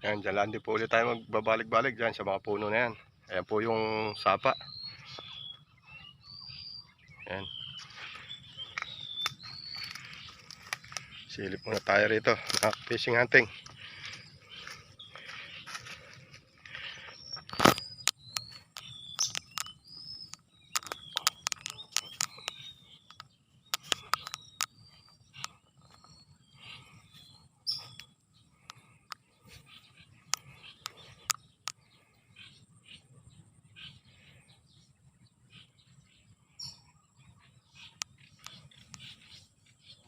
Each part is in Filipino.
Yan, dyan lang din po ulit tayo magbabalik-balik dyan sa mga puno na yan. Ayan po yung sapa. Ayan. Silip muna tayo rito. Fishing hunting.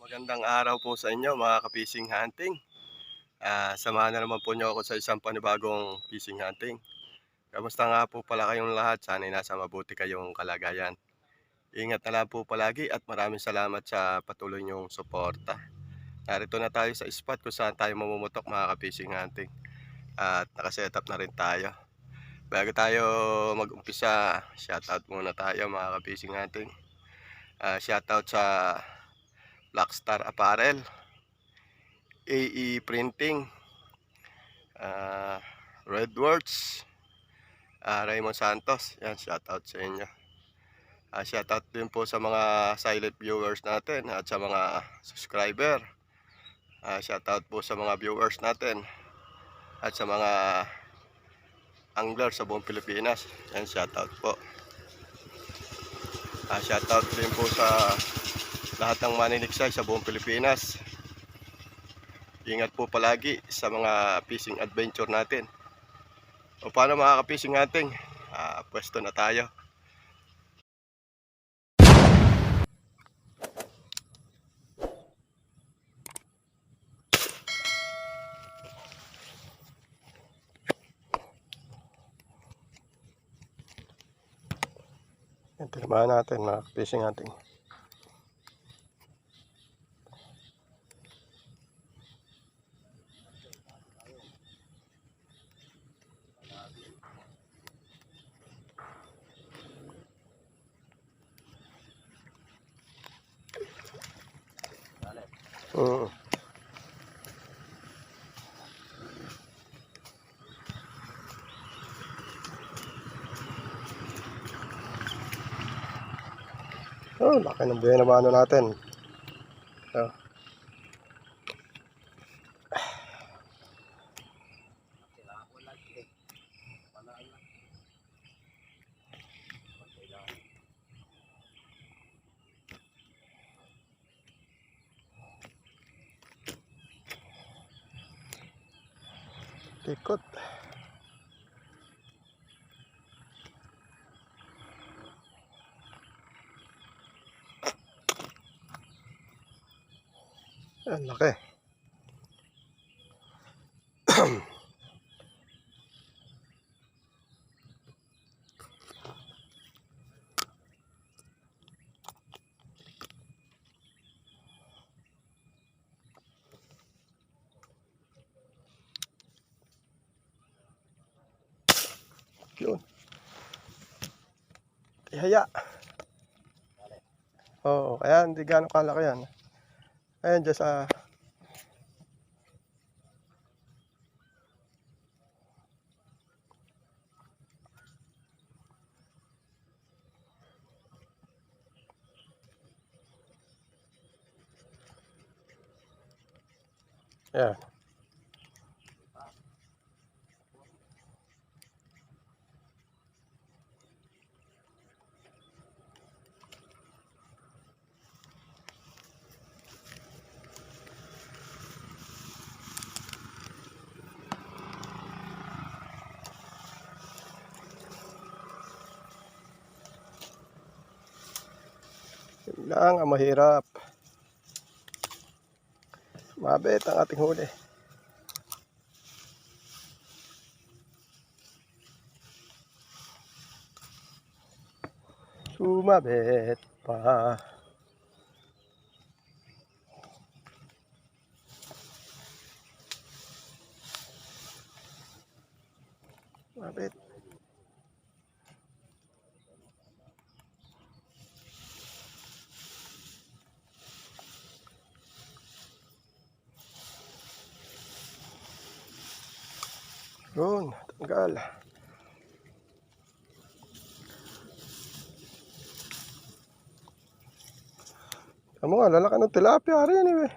Magandang araw po sa inyo mga ka-fishing hunting. Samahan na naman po niyo ako sa isang panibagong fishing hunting. Kamusta nga po pala kayong lahat? Sana'y nasa mabuti kayong kalagayan. Ingat na lang po palagi at maraming salamat sa patuloy niyong suporta. Narito na tayo sa spot kung saan tayo mamumutok mga ka-fishing hunting. At nakasetup na rin tayo. Bago tayo mag-umpisa, shoutout muna tayo mga ka-fishing hunting. Shoutout sa Blackstar Apparel, AE Printing, Redwords, Raymond Santos. Yan, shoutout sa inyo. Shoutout din po sa mga silent viewers natin at sa mga subscriber. Shoutout po sa mga viewers natin at sa mga angler sa buong Pilipinas. Yan, shoutout po. Shoutout din po sa lahat ng maniniksay sa buong Pilipinas. Ingat po palagi sa mga fishing adventure natin. O paano mga ka-fishing hunting? Pwesto na tayo. Yan, tinamaan natin mga fishing hunting. Oh, laki ng buhay na mano natin. Oh. Tikot. Ang laki. Yun. Ihaya. Oo, kaya hindi gano'ng kalaki yan. Ayan, dyan sa... Ayan. Yun lang ang mahirap. Mabit ang ating huli. Sumabit pa. Mabit. Yun, tanggal. Tama nga, lalaki ng tilapia rin eh.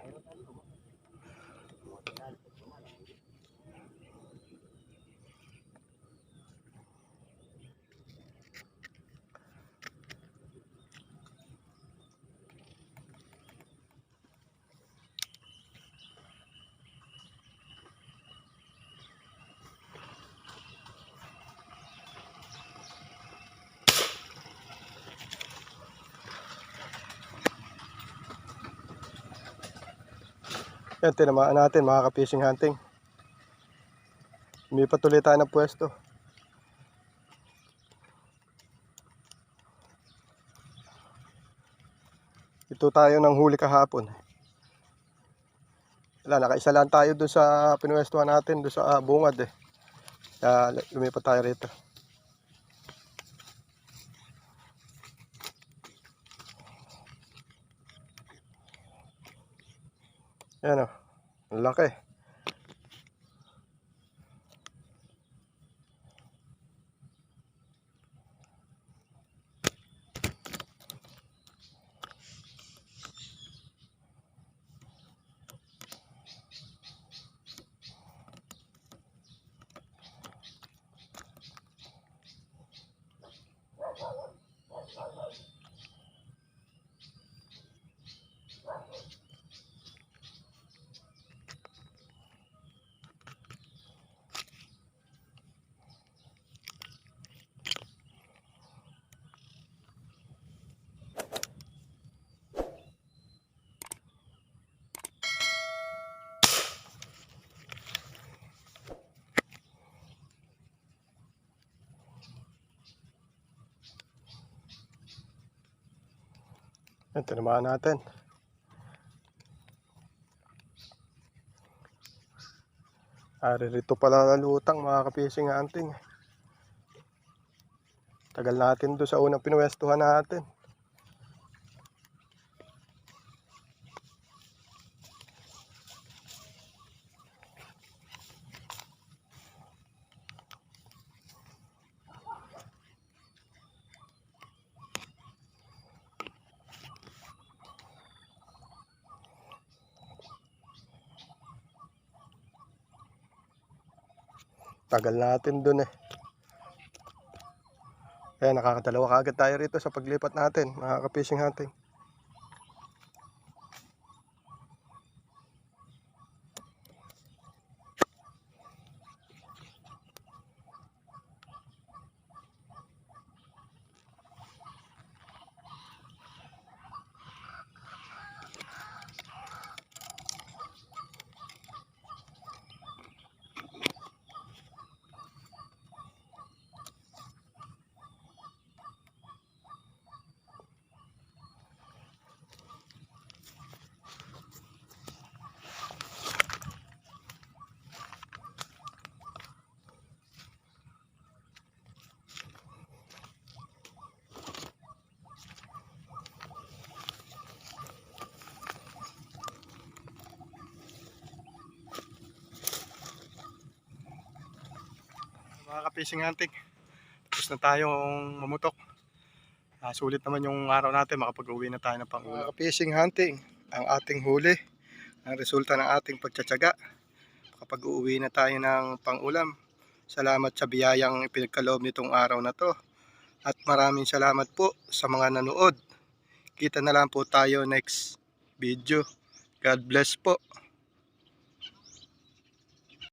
Yan, tinamaan natin mga ka-fishing hunting. Lumipat ulit tayo ng pwesto. Ito tayo ng huli kahapon. Wala, nakaisa lang tayo doon sa pinwestuhan natin, doon sa bungad eh. Kaya lumipat tayo rito. Yan o, ang laki. Yan, tinamaan natin. Rito pala lutang mga ka-fishing hunting. Tagal natin doon sa unang pinwestuhan natin. Tagal natin doon eh. Kaya nakakadalawa kaagad tayo rito sa paglipat natin mga ka-fishing hunting. Mga ka-fishing hunting, tapos na tayong mamutok. Sulit naman yung araw natin, makapag-uwi na tayo ng pangulam. Mga ka-fishing hunting, ang ating huli, ang resulta ng ating pagtsatsaga. Makapag-uwi na tayo ng pangulam. Salamat sa biyayang ipinagkaloob nitong araw na to. At maraming salamat po sa mga nanood. Kita na lang po tayo next video. God bless po.